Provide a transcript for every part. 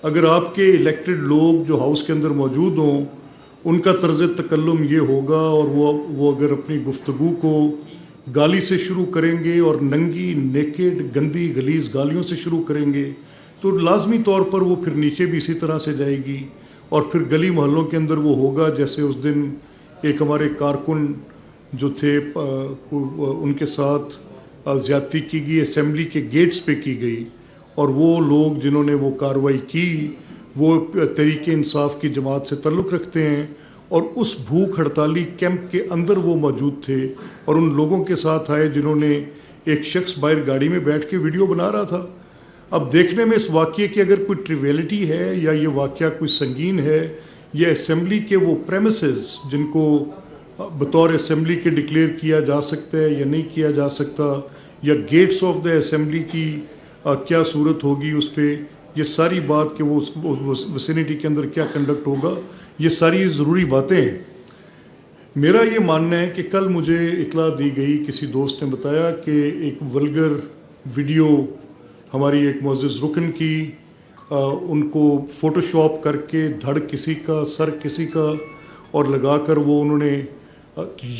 اگر آپ کے الیکٹڈ لوگ جو ہاؤس کے اندر موجود ہوں ان کا طرز تکلم یہ ہوگا اور وہ اگر اپنی گفتگو کو گالی سے شروع کریں گے اور ننگی نیکڈ گندی غلیظ گالیوں سے شروع کریں گے تو لازمی طور پر وہ پھر نیچے بھی اسی طرح سے جائے گی، اور پھر گلی محلوں کے اندر وہ ہوگا جیسے اس دن ایک ہمارے کارکن جو تھے ان کے ساتھ زیادتی کی گئی، اسمبلی کے گیٹس پہ کی گئی، اور وہ لوگ جنہوں نے وہ کارروائی کی وہ تحریک انصاف کی جماعت سے تعلق رکھتے ہیں، اور اس بھوک ہڑتالی کیمپ کے اندر وہ موجود تھے اور ان لوگوں کے ساتھ آئے جنہوں نے ایک شخص باہر گاڑی میں بیٹھ کے ویڈیو بنا رہا تھا۔ اب دیکھنے میں اس واقعے کی اگر کوئی ٹریویلٹی ہے یا یہ واقعہ کوئی سنگین ہے، یہ اسمبلی کے وہ پریمیسز جن کو بطور اسمبلی کے ڈکلیئر کیا جا سکتا ہے یا نہیں کیا جا سکتا، یا گیٹس آف دا اسمبلی کی کیا صورت ہوگی اس پہ، یہ ساری بات کہ وہ اس وسینٹی کے اندر کیا کنڈکٹ ہوگا، یہ ساری ضروری باتیں ہیں۔ میرا یہ ماننا ہے کہ کل مجھے اطلاع دی گئی، کسی دوست نے بتایا کہ ایک ولگر ویڈیو ہماری ایک معزز رکن کی ان کو فوٹو شاپ کر کے دھڑ کسی کا سر کسی کا اور لگا کر وہ انہوں نے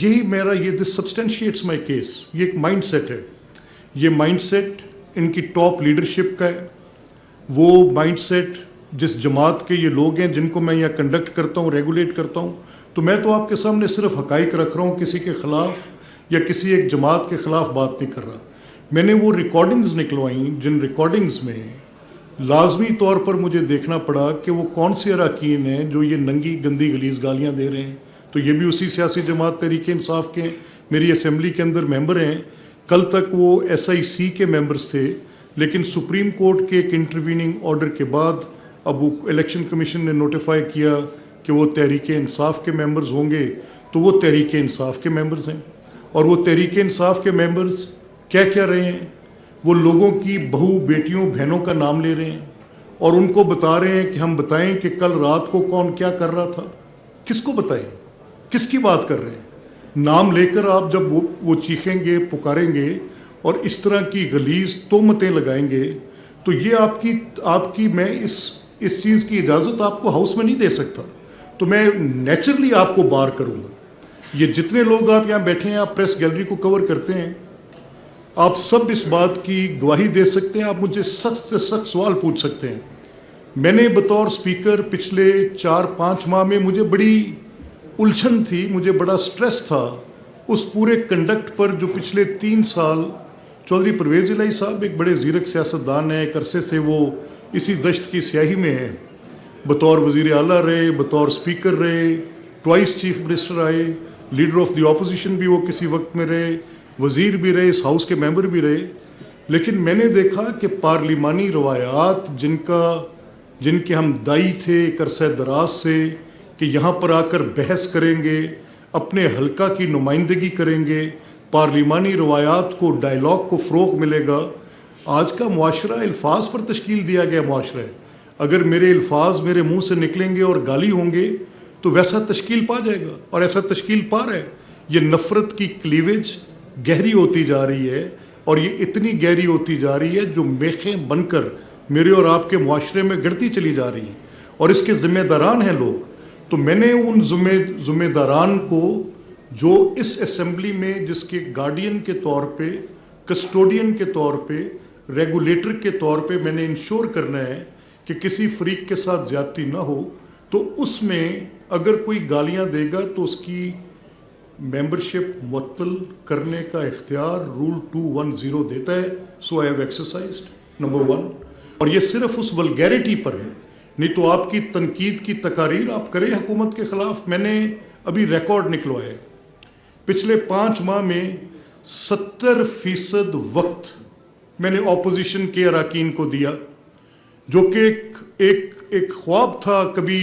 یہی میرا یہ دس سبسٹینشیٹس مائی کیس، یہ ایک مائنڈ سیٹ ہے، یہ مائنڈ سیٹ ان کی ٹاپ لیڈرشپ کا ہے، وہ مائنڈ سیٹ جس جماعت کے یہ لوگ ہیں جن کو میں یہاں کنڈکٹ کرتا ہوں، ریگولیٹ کرتا ہوں، تو میں تو آپ کے سامنے صرف حقائق رکھ رہا ہوں، کسی کے خلاف یا کسی ایک جماعت کے خلاف بات نہیں کر رہا۔ میں نے وہ ریکارڈنگز نکلوائیں جن ریکارڈنگز میں لازمی طور پر مجھے دیکھنا پڑا کہ وہ کون سے اراکین ہیں جو یہ ننگی گندی غلیظ گالیاں دے رہے ہیں، تو یہ بھی اسی سیاسی جماعت تحریک انصاف کے میری اسمبلی کے اندر ممبر ہیں۔ کل تک وہ SIC کے ممبرز تھے، لیکن سپریم کورٹ کے ایک انٹرویننگ آرڈر کے بعد اب وہ الیکشن کمیشن نے نوٹیفائی کیا کہ وہ تحریک انصاف کے ممبرز ہوں گے، تو وہ تحریک انصاف کے ممبرز ہیں، اور وہ تحریک انصاف کے ممبرز کیا رہے ہیں، وہ لوگوں کی بہو بیٹیوں بہنوں کا نام لے رہے ہیں اور ان کو بتا رہے ہیں کہ ہم بتائیں کہ کل رات کو کون کیا کر رہا تھا۔ کس کو بتائیں؟ کس کی بات کر رہے ہیں؟ نام لے کر آپ جب وہ چیخیں گے، پکاریں گے اور اس طرح کی غلیظ تہمتیں لگائیں گے تو یہ آپ کی میں اس چیز کی اجازت آپ کو ہاؤس میں نہیں دے سکتا، تو میں نیچرلی آپ کو بار کروں گا۔ یہ جتنے لوگ آپ یہاں بیٹھے ہیں، آپ پریس گیلری کو کور کرتے ہیں، آپ سب اس بات کی گواہی دے سکتے ہیں، آپ مجھے سخت سے سخت سوال پوچھ سکتے ہیں۔ میں نے بطور سپیکر پچھلے 4-5 ماہ میں مجھے بڑی الجھن تھی، مجھے بڑا سٹریس تھا اس پورے کنڈکٹ پر جو پچھلے 3 سال چودھری پرویز الہی صاحب ایک بڑے زیرک سیاستدان ہیں، ایک عرصے سے وہ اسی دشت کی سیاہی میں ہیں، بطور وزیر اعلیٰ رہے، بطور سپیکر رہے، ٹوائس چیف منسٹر آئے، لیڈر آف دی اپوزیشن بھی وہ کسی وقت میں رہے، وزیر بھی رہے، اس ہاؤس کے ممبر بھی رہے، لیکن میں نے دیکھا کہ پارلیمانی روایات جن کے ہم دائی تھے ایک عرصہ دراز سے کہ یہاں پر آ کر بحث کریں گے، اپنے حلقہ کی نمائندگی کریں گے، پارلیمانی روایات کو، ڈائیلاگ کو فروغ ملے گا۔ آج کا معاشرہ الفاظ پر تشکیل دیا گیا معاشرہ ہے، اگر میرے الفاظ میرے منہ سے نکلیں گے اور گالی ہوں گے تو ویسا تشکیل پا جائے گا، اور ایسا تشکیل پا رہا ہے۔ یہ نفرت کی کلیویج گہری ہوتی جا رہی ہے، اور یہ اتنی گہری ہوتی جا رہی ہے جو میخیں بن کر میرے اور آپ کے معاشرے میں گڑتی چلی جا رہی ہیں، اور اس کے ذمہ داران ہیں لوگ۔ تو میں نے ان ذمہ داران کو جو اس اسمبلی میں جس کے گارڈین کے طور پہ، کسٹوڈین کے طور پہ، ریگولیٹر کے طور پہ میں نے انشور کرنا ہے کہ کسی فریق کے ساتھ زیادتی نہ ہو، تو اس میں اگر کوئی گالیاں دے گا تو اس کی ممبرشپ معطل کرنے کا اختیار رول 210 دیتا ہے۔ سو آئی ہیو ایکسرسائزڈ، نمبر 1۔ اور یہ صرف اس ولگیرٹی پر ہے، نہیں تو آپ کی تنقید کی تقاریر آپ کریں حکومت کے خلاف۔ میں نے ابھی ریکارڈ نکلوایا، پچھلے 5 ماہ میں 70% وقت میں نے اپوزیشن کے اراکین کو دیا، جو کہ ایک خواب تھا۔ کبھی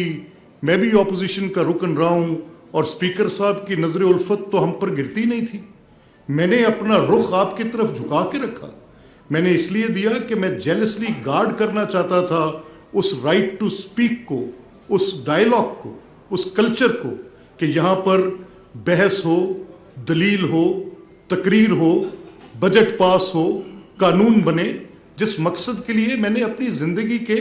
میں بھی اپوزیشن کا رکن رہا ہوں اور اسپیکر صاحب کی نظر الفت تو ہم پر گرتی نہیں تھی۔ میں نے اپنا رخ آپ کی طرف جھکا کے رکھا، میں نے اس لیے دیا کہ میں جیلسلی گارڈ کرنا چاہتا تھا اس رائٹ ٹو سپیک کو، اس ڈائیلاگ کو، اس کلچر کو، کہ یہاں پر بحث ہو، دلیل ہو، تقریر ہو، بجٹ پاس ہو، قانون بنے، جس مقصد کے لیے میں نے اپنی زندگی کے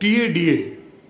TADA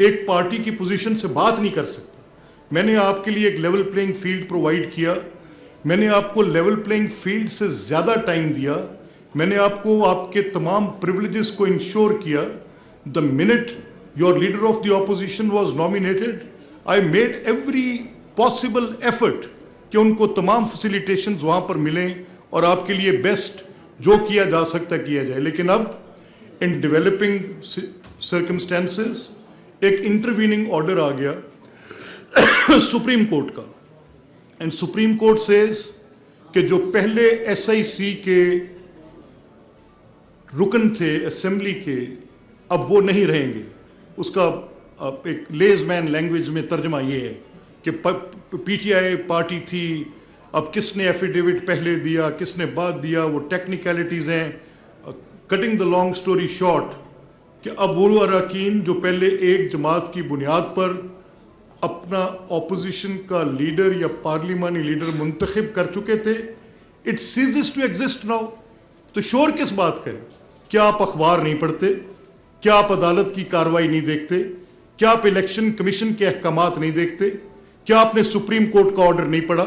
ایک پارٹی کی پوزیشن سے بات نہیں کر سکتا. میں نے آپ کے لیے ایک لیول پلینگ فیلڈ پرووائڈ کیا, میں نے آپ کو لیول پلینگ فیلڈ سے زیادہ ٹائم دیا, میں نے آپ کو آپ کے تمام پریولیجز کو انشور کیا. The minute your leader of the opposition was nominated, I made every possible effort کہ ان کو تمام فیسیلیٹیشنز وہاں پر ملیں اور آپ کے لیے بیسٹ جو کیا جا سکتا کیا جائے. لیکن اب ان ڈیولپنگ سرکمسٹانسز ایک انٹرویننگ آرڈر آ گیا سپریم کورٹ کا, اینڈ سپریم کورٹ سیز کہ جو پہلے ایس آئی سی کے رکن تھے اسمبلی کے, اب وہ نہیں رہیں گے. اس کا ایک لیز مین لینگویج میں ترجمہ یہ ہے کہ پی ٹی آئی پارٹی تھی, اب کس نے ایفیڈیوٹ پہلے دیا کس نے بعد دیا, وہ ٹیکنیکلٹیز ہیں. Cutting the long story short کہ اب وہ اراکین جو پہلے ایک جماعت کی بنیاد پر اپنا اپوزیشن کا لیڈر یا پارلیمانی لیڈر منتخب کر چکے تھے, it ceases to exist now. تو شور کس بات کا ہے؟ کیا آپ اخبار نہیں پڑھتے؟ کیا آپ عدالت کی کارروائی نہیں دیکھتے؟ کیا آپ الیکشن کمیشن کے احکامات نہیں دیکھتے؟ کیا آپ نے سپریم کورٹ کا آرڈر نہیں پڑھا؟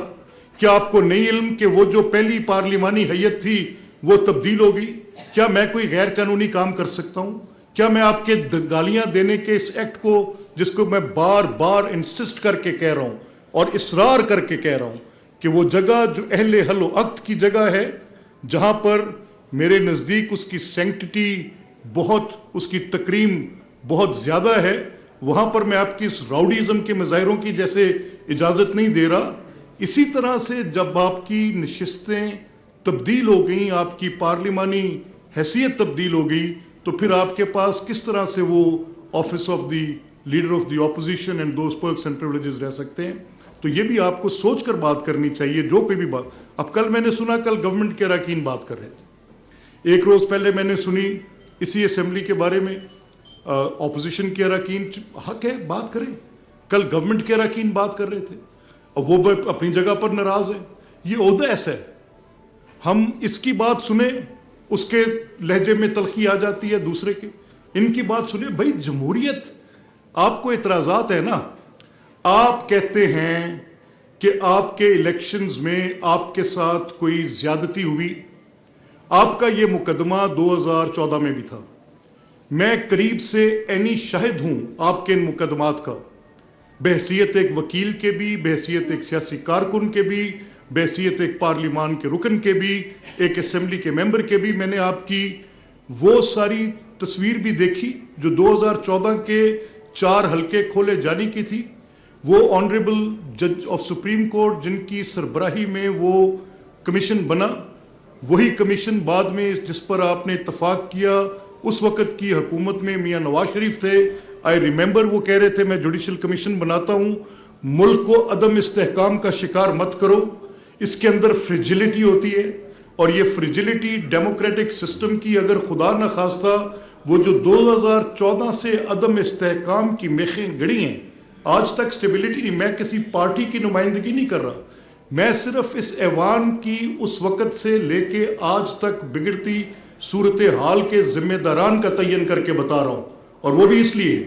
کیا آپ کو نہیں علم کہ وہ جو پہلی پارلیمانی حیت تھی وہ تبدیل ہو گئی؟ کیا میں کوئی غیر قانونی کام کر سکتا ہوں؟ کیا میں آپ کے گالیاں دینے کے اس ایکٹ کو, جس کو میں بار بار انسسٹ کر کے کہہ رہا ہوں اور اصرار کر کے کہہ رہا ہوں کہ وہ جگہ جو اہل حل و عقد کی جگہ ہے, جہاں پر میرے نزدیک اس کی سینکٹی بہت, اس کی تکریم بہت زیادہ ہے, وہاں پر میں آپ کی اس راؤڈیزم کے مظاہروں کی جیسے اجازت نہیں دے رہا. اسی طرح سے جب آپ کی نشستیں تبدیل ہو گئیں, آپ کی پارلیمانی حیثیت تبدیل ہو گئی, تو پھر آپ کے پاس کس طرح سے وہ office of the leader of the opposition and those perks and privileges رہ سکتے ہیں؟ تو یہ بھی آپ کو سوچ کر بات کرنی چاہیے جو کوئی بھی بات. اب کل میں نے سنا کل گورنمنٹ کے اراکین بات کر رہے تھے, ایک روز پہلے میں نے سنی اسی اسمبلی کے بارے میں اپوزیشن کے اراکین, حق ہے بات کریں, کل گورنمنٹ کے اراکین بات کر رہے تھے اور وہ اپنی جگہ پر ناراض ہیں. یہ عہدہ ایسا ہے, ہم اس کی بات سنیں اس کے لہجے میں تلخی آ جاتی ہے, دوسرے کے ان کی بات سنیں. بھائی جمہوریت, آپ کو اعتراضات ہے نا, آپ کہتے ہیں کہ آپ کے الیکشنز میں آپ کے ساتھ کوئی زیادتی ہوئی, آپ کا یہ مقدمہ 2014 میں بھی تھا, میں قریب سے عینی شاہد ہوں آپ کے ان مقدمات کا, بحیثیت ایک وکیل کے بھی, بحیثیت ایک سیاسی کارکن کے بھی, بحیثیت ایک پارلیمان کے رکن کے بھی, ایک اسمبلی کے ممبر کے بھی. میں نے آپ کی وہ ساری تصویر بھی دیکھی جو 2014 کے 4 حلقے کھولے جانے کی تھی. وہ آنریبل جج آف سپریم کورٹ جن کی سربراہی میں وہ کمیشن بنا, وہی کمیشن بعد میں جس پر آپ نے اتفاق کیا اس وقت کی حکومت میں میاں نواز شریف تھے. آئی ریممبر وہ کہہ رہے تھے میں جوڈیشل کمیشن بناتا ہوں, ملک کو عدم استحکام کا شکار مت کرو, اس کے اندر فریجلٹی ہوتی ہے, اور یہ فریجلٹی ڈیموکریٹک سسٹم کی اگر خدا نہ خواستہ وہ جو 2014 سے عدم استحکام کی میخیں گڑی ہیں, آج تک سٹیبلٹی نہیں. میں کسی پارٹی کی نمائندگی نہیں کر رہا, میں صرف اس ایوان کی اس وقت سے لے کے آج تک بگڑتی صورتحال کے ذمہ داران کا تعین کر کے بتا رہا ہوں. اور وہ بھی اس لیے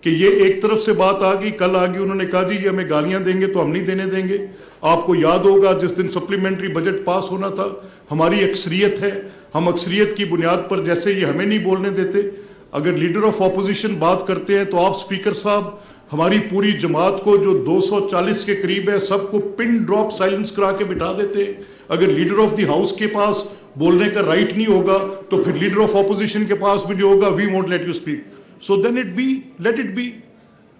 کہ یہ ایک طرف سے بات آ گئی, کل آ گئی, انہوں نے کہا جی یہ ہمیں گالیاں دیں گے تو ہم نہیں دینے دیں گے. آپ کو یاد ہوگا جس دن سپلیمنٹری بجٹ پاس ہونا تھا, ہماری اکثریت ہے, ہم اکثریت کی بنیاد پر جیسے یہ ہمیں نہیں بولنے دیتے, اگر لیڈر آف اپوزیشن بات کرتے ہیں تو آپ اسپیکر صاحب ہماری پوری جماعت کو جو 240 کے قریب ہے سب کو پن ڈراپ سائلنس کرا کے بٹھا دیتے. اگر لیڈر آف دی ہاؤس کے پاس بولنے کا رائٹ نہیں ہوگا تو پھر لیڈر آف اپوزیشن کے پاس بھی نہیں ہوگا, we won't let you speak. So then it be, let it be.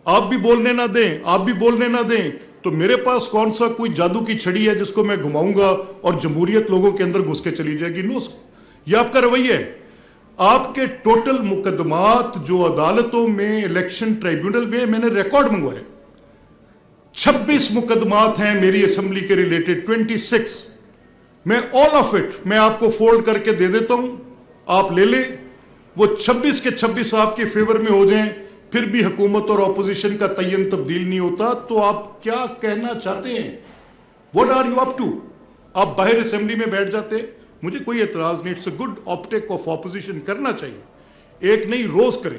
آپ بھی بولنے نہ دیں, آپ بھی بولنے نہ دیں, تو میرے پاس کون سا کوئی جادو کی چھڑی ہے جس کو میں گھماؤں گا اور جمہوریت لوگوں کے اندر گھس کے چلی جائے گی؟ نو, یہ آپ کا رویہ ہے. آپ کے ٹوٹل مقدمات جو عدالتوں میں الیکشن ٹریبیونل میں, میں نے ریکارڈ منگوائے, 26 مقدمات ہیں میری اسمبلی کے ریلیٹڈ, 26. میں آل آف اٹ میں آپ کو فولڈ کر کے دے دیتا ہوں, آپ لے لیں. وہ 26 کے 26 آپ کے فیور میں ہو جائیں, پھر بھی حکومت اور اپوزیشن کا تعین تبدیل نہیں ہوتا, تو آپ کیا کہنا چاہتے ہیں؟ What are you up to? آپ باہر اسمبلی میں بیٹھ جاتے, مجھے کوئی اعتراض نہیں, it's a good optic of opposition, کرنا چاہیے, ایک نہیں روز کریں.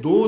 2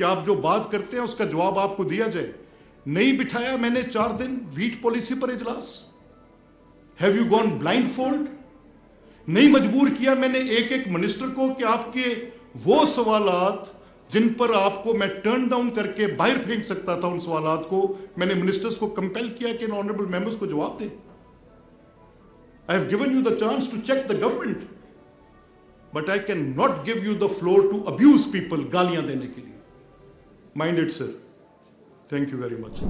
کہ آپ جو بات کرتے ہیں اس کا جواب آپ کو دیا جائے. نہیں بٹھایا میں نے 4 دن ویٹ پالیسی پر اجلاس. Have you gone blindfold? نہیں مجبور کیا میں نے ایک ایک منسٹر کو کہ آپ کے وہ سوالات جن پر آپ کو میں ٹرن ڈاؤن کر کے باہر پھینک سکتا تھا, ان سوالات کو میں نے منسٹرز کو کمپیل کیا کہ ان آنریبل ممبرز کو جواب دیں. I have given you the chance to check the government, but I cannot give you the floor to abuse people, گالیاں دینے کے لیے. Mind it, sir. Thank you very much.